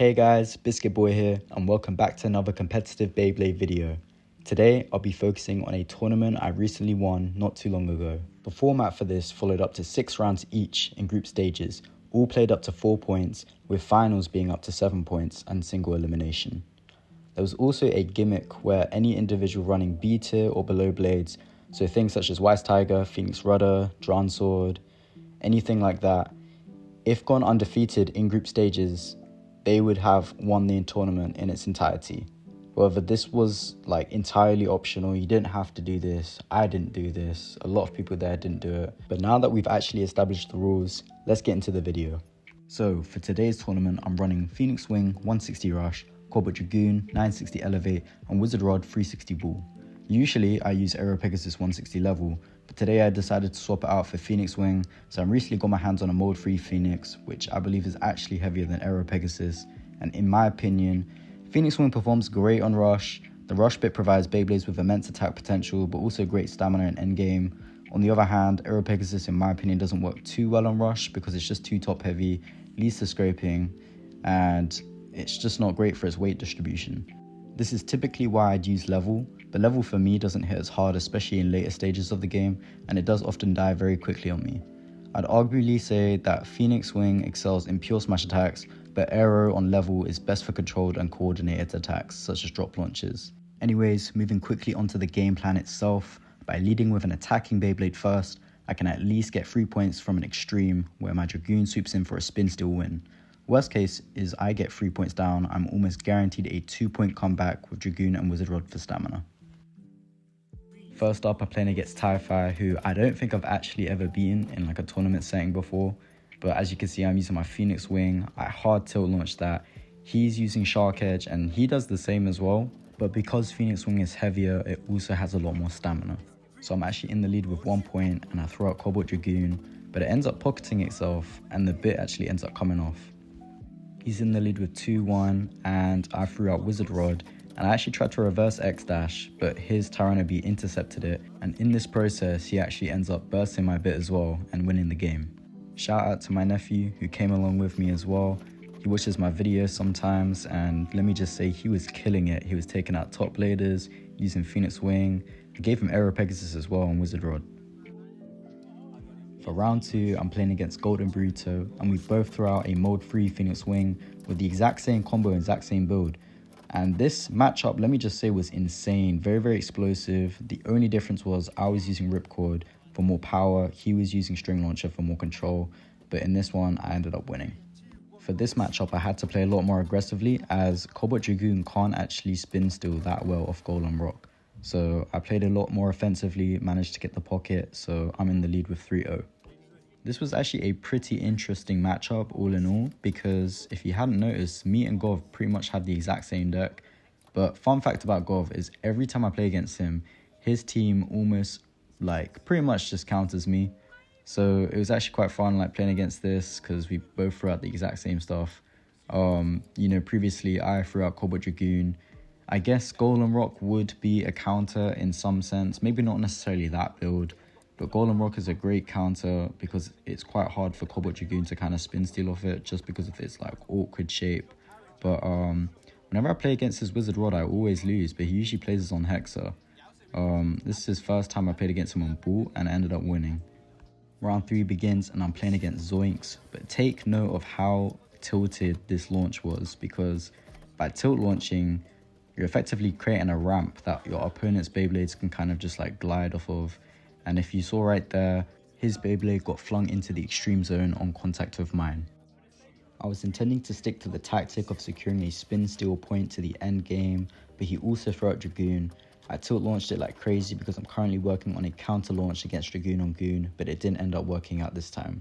Hey guys, Biscuit Boy here, and welcome back to another competitive Beyblade video. Today, I'll be focusing on a tournament I recently won not too long ago. The format for this followed up to 6 rounds each in group stages, all played up to 4 points, with finals being up to 7 points and single elimination. There was also a gimmick where any individual running B tier or below blades, so things such as Wise Tiger, Phoenix Rudder, Drawn Sword, anything like that, if gone undefeated in group stages, they would have won the tournament in its entirety. However, this was entirely optional. You didn't have to do this. I didn't do this. A lot of people there didn't do it. But now that we've actually established the rules, let's get into the video. So for today's tournament, I'm running Phoenix Wing 160 Rush, Cobalt Dragoon 960 Elevate, and Wizard Rod 360 Ball. Usually I use Aero Pegasus 160 level, but today I decided to swap it out for Phoenix Wing, so I recently got my hands on a Mold 3 Phoenix, which I believe is actually heavier than Aero Pegasus, and in my opinion, Phoenix Wing performs great on Rush. The Rush bit provides Beyblades with immense attack potential, but also great stamina and endgame. On the other hand, Aero Pegasus in my opinion doesn't work too well on Rush because it's just too top heavy, leads to scraping, and it's just not great for its weight distribution. This is typically why I'd use level, but level for me doesn't hit as hard, especially in later stages of the game, and it does often die very quickly on me. I'd arguably say that Phoenix Wing excels in pure smash attacks, but Aero on level is best for controlled and coordinated attacks, such as drop launches. Anyways, moving quickly onto the game plan itself, by leading with an attacking Beyblade first, I can at least get 3 points from an extreme, where my Dragoon swoops in for a spin steal win. Worst case is I get 3 points down, I'm almost guaranteed a 2-point comeback with Dragoon and Wizard Rod for stamina. First up, I'm playing against Typhi, who I don't think I've actually ever beaten in a tournament setting before. But as you can see, I'm using my Phoenix Wing. I hard tilt launch that. He's using Shark Edge and he does the same as well. But because Phoenix Wing is heavier, it also has a lot more stamina. So I'm actually in the lead with 1 point and I throw out Cobalt Dragoon, but it ends up pocketing itself and the bit actually ends up coming off. He's in the lead with 2-1 and I threw out Wizard Rod, and I actually tried to reverse X dash, but his Tyranno B intercepted it, and in this process he actually ends up bursting my bit as well and winning the game. Shout out to my nephew who came along with me as well. He watches my videos sometimes, and let me just say he was killing it. He was taking out top bladers, using Phoenix Wing. I gave him Aero Pegasus as well on Wizard Rod. For round 2, I'm playing against Golden Burrito, and we both throw out a Mold 3 Phoenix Wing with the exact same combo, exact same build. And this matchup, let me just say, was insane. Very, very explosive. The only difference was I was using Ripcord for more power, he was using String Launcher for more control, but in this one, I ended up winning. For this matchup, I had to play a lot more aggressively, as Cobalt Dragoon can't actually spin steal that well off Golem Rock. So I played a lot more offensively, managed to get the pocket, so I'm in the lead with 3-0. This was actually a pretty interesting matchup all in all, because if you hadn't noticed, me and Gov pretty much had the exact same deck. But fun fact about Gov is every time I play against him, his team almost pretty much just counters me. So it was actually quite fun playing against this, because we both threw out the exact same stuff. Previously I threw out Cobalt Dragoon. I guess Golem Rock would be a counter in some sense, maybe not necessarily that build, but Golem Rock is a great counter because it's quite hard for Cobalt Dragoon to kind of spin steal off it just because of its awkward shape. But whenever I play against his Wizard Rod, I always lose, but he usually plays this on Hexa. This is his first time I played against him on Ball and I ended up winning. Round 3 begins and I'm playing against Zoinks, but take note of how tilted this launch was, because by tilt launching, you're effectively creating a ramp that your opponent's Beyblades can kind of just glide off of. And if you saw right there, his Beyblade got flung into the extreme zone on contact with mine. I was intending to stick to the tactic of securing a spin steal point to the end game, but he also threw out Dragoon. I tilt launched it like crazy because I'm currently working on a counter launch against Dragoon on Goon, but it didn't end up working out this time.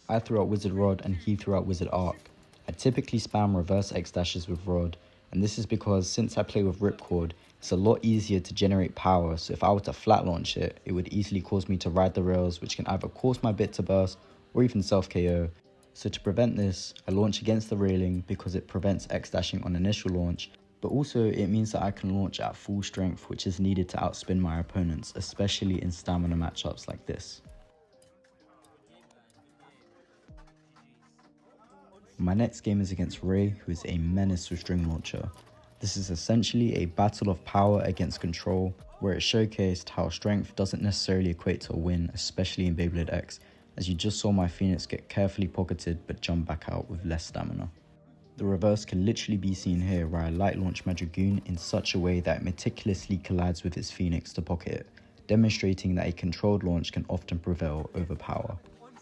I threw out Wizard Rod and he threw out Wizard Arc. I typically spam reverse X dashes with Rod, and this is because since I play with Ripcord, it's a lot easier to generate power, so if I were to flat launch it, it would easily cause me to ride the rails, which can either cause my bit to burst or even self KO. So to prevent this, I launch against the railing because it prevents X dashing on initial launch, but also it means that I can launch at full strength, which is needed to outspin my opponents, especially in stamina matchups like this. My next game is against Ray, who is a menace with string launcher. This is essentially a battle of power against control, where it showcased how strength doesn't necessarily equate to a win, especially in Beyblade X, as you just saw my Phoenix get carefully pocketed but jump back out with less stamina. The reverse can literally be seen here, where I light launch my Dragoon in such a way that it meticulously collides with its Phoenix to pocket it, demonstrating that a controlled launch can often prevail over power.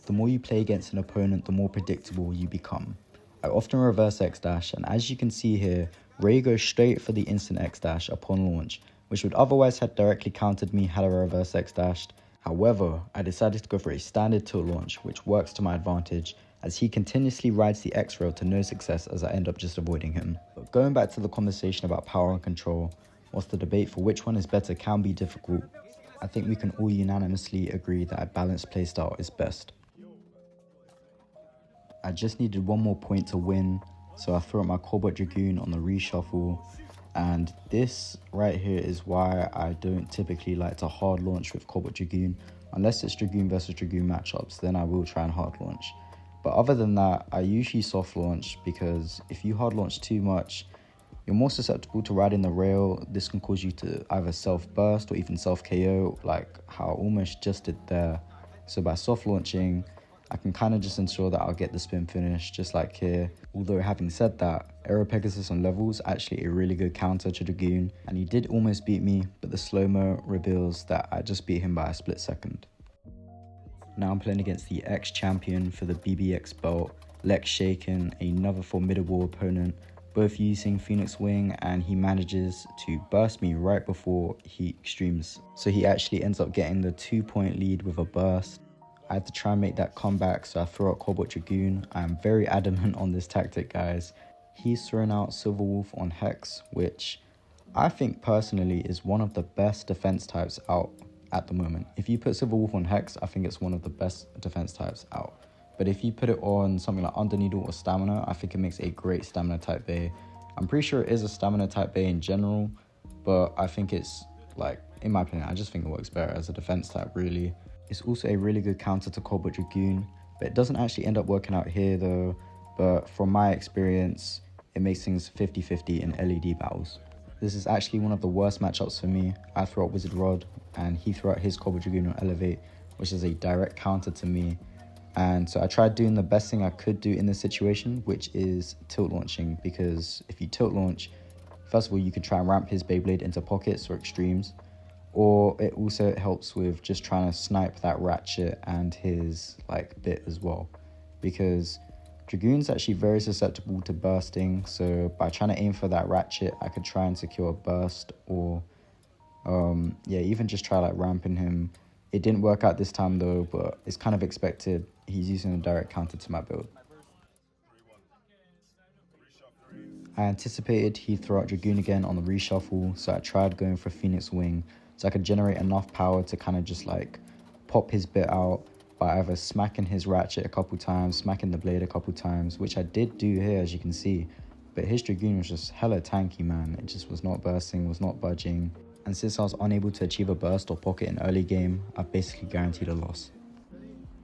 The more you play against an opponent, the more predictable you become. I often reverse X dash, and as you can see here, Ray goes straight for the instant X dash upon launch, which would otherwise have directly countered me had I reverse X dashed. However, I decided to go for a standard tilt launch, which works to my advantage, as he continuously rides the X rail to no success as I end up just avoiding him. But going back to the conversation about power and control, whilst the debate for which one is better can be difficult, I think we can all unanimously agree that a balanced playstyle is best. I just needed one more point to win, so I threw up my Cobalt Dragoon on the reshuffle, and this right here is why I don't typically like to hard launch with Cobalt Dragoon. Unless it's Dragoon versus Dragoon matchups, then I will try and hard launch. But other than that, I usually soft launch, because if you hard launch too much, you're more susceptible to riding the rail. This can cause you to either self-burst or even self-KO, like how I almost just did there. So by soft launching, I can kind of just ensure that I'll get the spin finish, just like here. Although having said that, Aero Pegasus on levels actually a really good counter to Dragoon, and he did almost beat me, but the slow-mo reveals that I just beat him by a split second. Now I'm playing against the ex-champion for the BBX belt, Lex Shaken, another formidable opponent, both using Phoenix Wing, and he manages to burst me right before he extremes. So he actually ends up getting the 2-point lead with a burst. I had to try and make that comeback, so I threw out Cobalt Dragoon. I am very adamant on this tactic, guys. He's thrown out Silver Wolf on Hex, which I think personally is one of the best defense types out at the moment. If you put Silver Wolf on Hex, I think it's one of the best defense types out. But if you put it on something like Underneedle or Stamina, I think it makes a great Stamina type Bay. I'm pretty sure it is a Stamina type Bay in general, but I think it's, like, in my opinion, I just think it works better as a defense type, really. It's also a really good counter to Cobalt Dragoon, but it doesn't actually end up working out here though. But from my experience, it makes things 50-50 in LED battles. This is actually one of the worst matchups for me. I threw out Wizard Rod, and he threw out his Cobalt Dragoon on Elevate, which is a direct counter to me. And so I tried doing the best thing I could do in this situation, which is tilt launching, because if you tilt launch, first of all, you could try and ramp his Beyblade into pockets or extremes, or it also helps with just trying to snipe that ratchet and his bit as well, because Dragoon's actually very susceptible to bursting. So by trying to aim for that ratchet, I could try and secure a burst, or even just try ramping him. It didn't work out this time though, but it's kind of expected. He's using a direct counter to my build. I anticipated he'd throw out Dragoon again on the reshuffle, so I tried going for Phoenix Wing, so I could generate enough power to kind of just pop his bit out by either smacking his ratchet a couple times, smacking the blade a couple times, which I did do here, as you can see. But his Dragoon was just hella tanky, man. It just was not bursting, was not budging. And since I was unable to achieve a burst or pocket in early game, I've basically guaranteed a loss.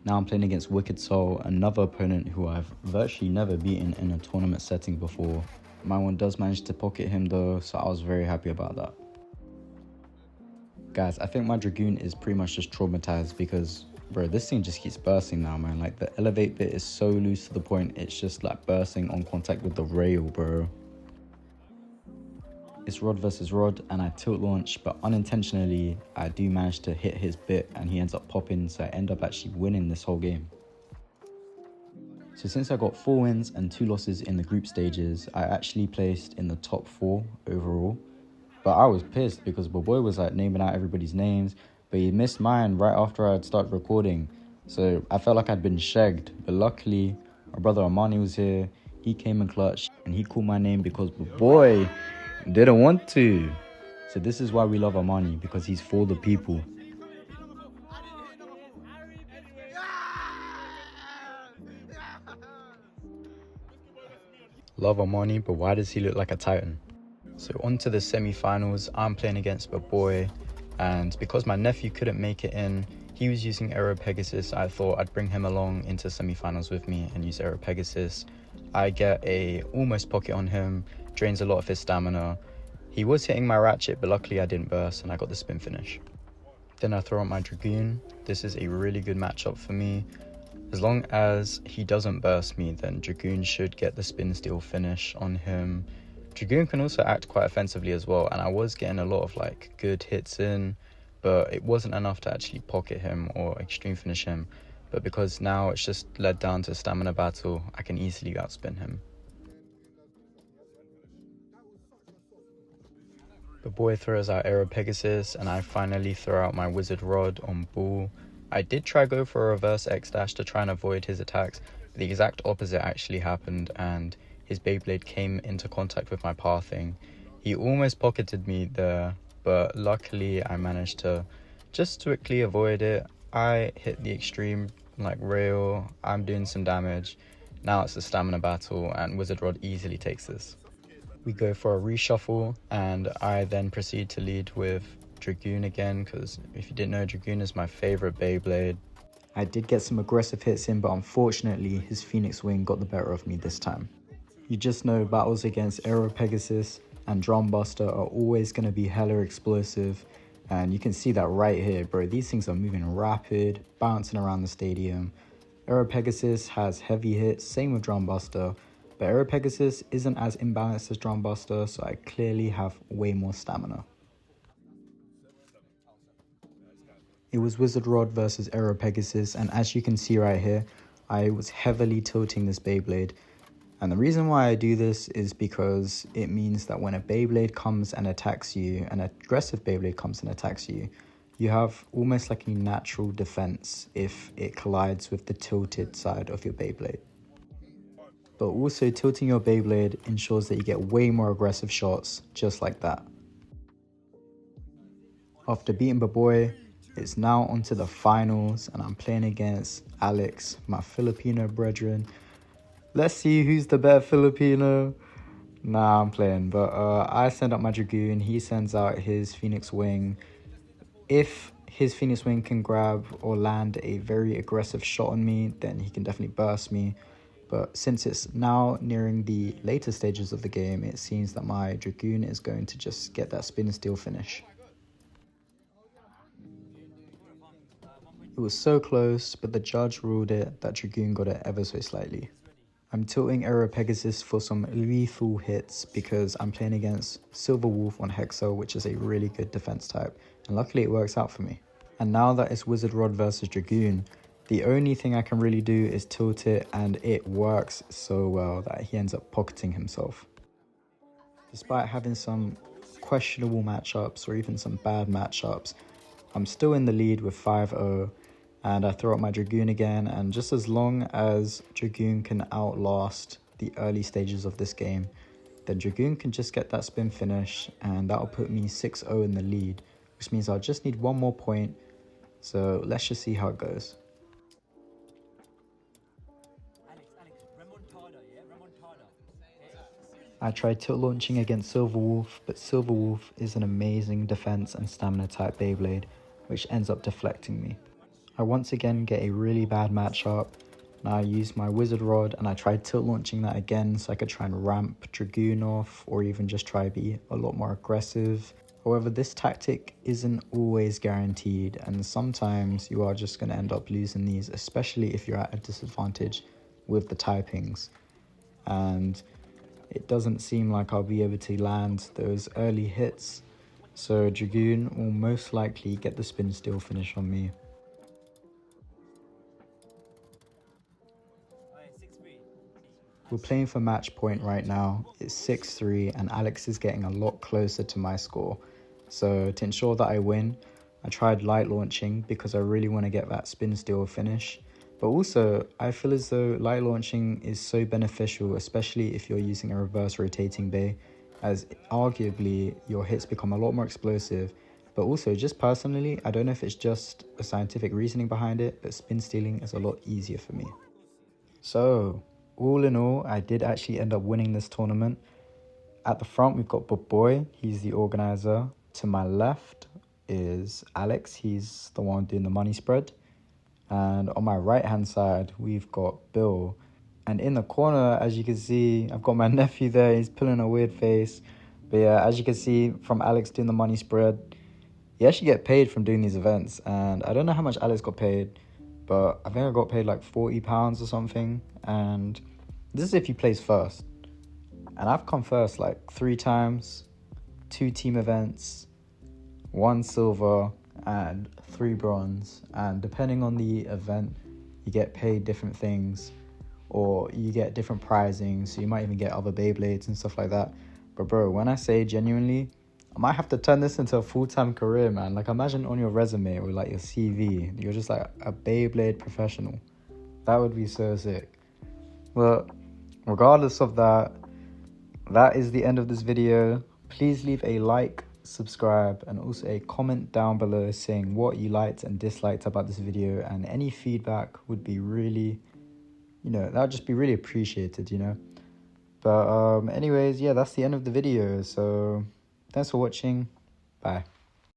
Now I'm playing against Wicked Soul, another opponent who I've virtually never beaten in a tournament setting before. My one does manage to pocket him though, so I was very happy about that. Guys, I think my Dragoon is pretty much just traumatized because, bro, this thing just keeps bursting now, man. The elevate bit is so loose to the point it's just bursting on contact with the rail, bro. It's Rod versus Rod, and I tilt launch, but unintentionally I do manage to hit his bit and he ends up popping, so I end up actually winning this whole game. So since I got 4 wins and 2 losses in the group stages, I actually placed in the top 4 overall. But I was pissed because my boy was naming out everybody's names, but he missed mine right after I'd started recording. So I felt like I'd been shagged, but luckily my brother Armani was here. He came in clutch and he called my name because my boy didn't want to. So this is why we love Armani, because he's for the people. Love Armani, but why does he look like a titan? So on to the semi-finals. I'm playing against my boy, and because my nephew couldn't make it in, he was using Aero Pegasus. I thought I'd bring him along into semi-finals with me and use Aero Pegasus. I get a almost pocket on him, drains a lot of his stamina. He was hitting my ratchet, but luckily I didn't burst and I got the spin finish. Then I throw out my Dragoon. This is a really good matchup for me. As long as he doesn't burst me, then Dragoon should get the spin steal finish on him. Dragoon can also act quite offensively as well, and I was getting a lot of like good hits in, but it wasn't enough to actually pocket him or extreme finish him. But because now it's just led down to a stamina battle, I can easily outspin him. The boy throws out Aero Pegasus, and I finally throw out my Wizard Rod on Bull. I did try go for a reverse X dash to try and avoid his attacks, but the exact opposite actually happened, and his Beyblade came into contact with my pathing. He almost pocketed me there, but luckily I managed to just quickly avoid it. I hit the extreme like rail, I'm doing some damage. Now it's a stamina battle, and Wizard Rod easily takes this. We go for a reshuffle, and I then proceed to lead with Dragoon again, because if you didn't know, Dragoon is my favorite Beyblade. I did get some aggressive hits in, but unfortunately his Phoenix Wing got the better of me this time. You just know battles against Aero Pegasus and Drumbuster are always going to be hella explosive, and you can see that right here, bro. These things are moving rapid, bouncing around the stadium. Aero Pegasus has heavy hits, same with Drumbuster, but Aero Pegasus isn't as imbalanced as Drumbuster, so I clearly have way more stamina. It was Wizard Rod versus Aero Pegasus, and as you can see right here, I was heavily tilting this Beyblade. And the reason why I do this is because it means that when a Beyblade comes and attacks you, an aggressive Beyblade comes and attacks you, you have almost like a natural defense if it collides with the tilted side of your Beyblade. But also tilting your Beyblade ensures that you get way more aggressive shots, just like that. After beating the boy, it's now onto the finals, and I'm playing against Alex, my Filipino brethren. Let's see who's the better Filipino. Nah, I'm playing, but I send out my Dragoon, he sends out his Phoenix Wing. If his Phoenix Wing can grab or land a very aggressive shot on me, then he can definitely burst me. But since it's now nearing the later stages of the game, it seems that my Dragoon is going to just get that spin steal finish. It was so close, but the judge ruled it that Dragoon got it ever so slightly. I'm tilting Aero Pegasus for some lethal hits because I'm playing against Silver Wolf on Hexo, which is a really good defense type, and luckily it works out for me. And now that it's Wizard Rod versus Dragoon, the only thing I can really do is tilt it, and it works so well that he ends up pocketing himself. Despite having some questionable matchups or even some bad matchups, I'm still in the lead with 5-0. And I throw out my Dragoon again, and just as long as Dragoon can outlast the early stages of this game, then Dragoon can just get that spin finish, and that'll put me 6-0 in the lead, which means I'll just need one more point. So let's just see how it goes. I tried tilt launching against Silver Wolf, but Silver Wolf is an amazing defense and stamina type Beyblade, which ends up deflecting me. I once again get a really bad matchup. Now I use my Wizard Rod, and I tried tilt launching that again so I could try and ramp Dragoon off, or even just try to be a lot more aggressive. However, this tactic isn't always guaranteed, and sometimes you are just going to end up losing these, especially if you're at a disadvantage with the typings. And it doesn't seem like I'll be able to land those early hits, so Dragoon will most likely get the spin steal finish on me. We're playing for match point right now. It's 6-3, and Alex is getting a lot closer to my score. So to ensure that I win, I tried light launching because I really want to get that spin steal finish. But also, I feel as though light launching is so beneficial, especially if you're using a reverse rotating bay, as arguably your hits become a lot more explosive. But also, just personally, I don't know if it's just a scientific reasoning behind it, but spin stealing is a lot easier for me. So all in all, I did actually end up winning this tournament. At the front, we've got Boy, he's the organizer. To my left is Alex, he's the one doing the money spread. And on my right hand side, we've got Bill. And in the corner, as you can see, I've got my nephew there. He's pulling a weird face. But yeah, as you can see from Alex doing the money spread, you actually get paid from doing these events. And I don't know how much Alex got paid, but I think I got paid like £40 or something. And this is if you place first. And I've come first like 3 times, 2 team events, 1 silver, and 3 bronze. And depending on the event, you get paid different things, or you get different prizing. So you might even get other Beyblades and stuff like that. But bro, when I say genuinely, I might have to turn this into a full-time career, man. Like, imagine on your resume or like your CV, you're just like a Beyblade professional. That would be so sick. Well, regardless of that, that is the end of this video. Please leave a like, subscribe, and also a comment down below saying what you liked and disliked about this video, and any feedback would be really, that would just be really appreciated, But anyways, yeah, that's the end of the video. So thanks for watching. Bye.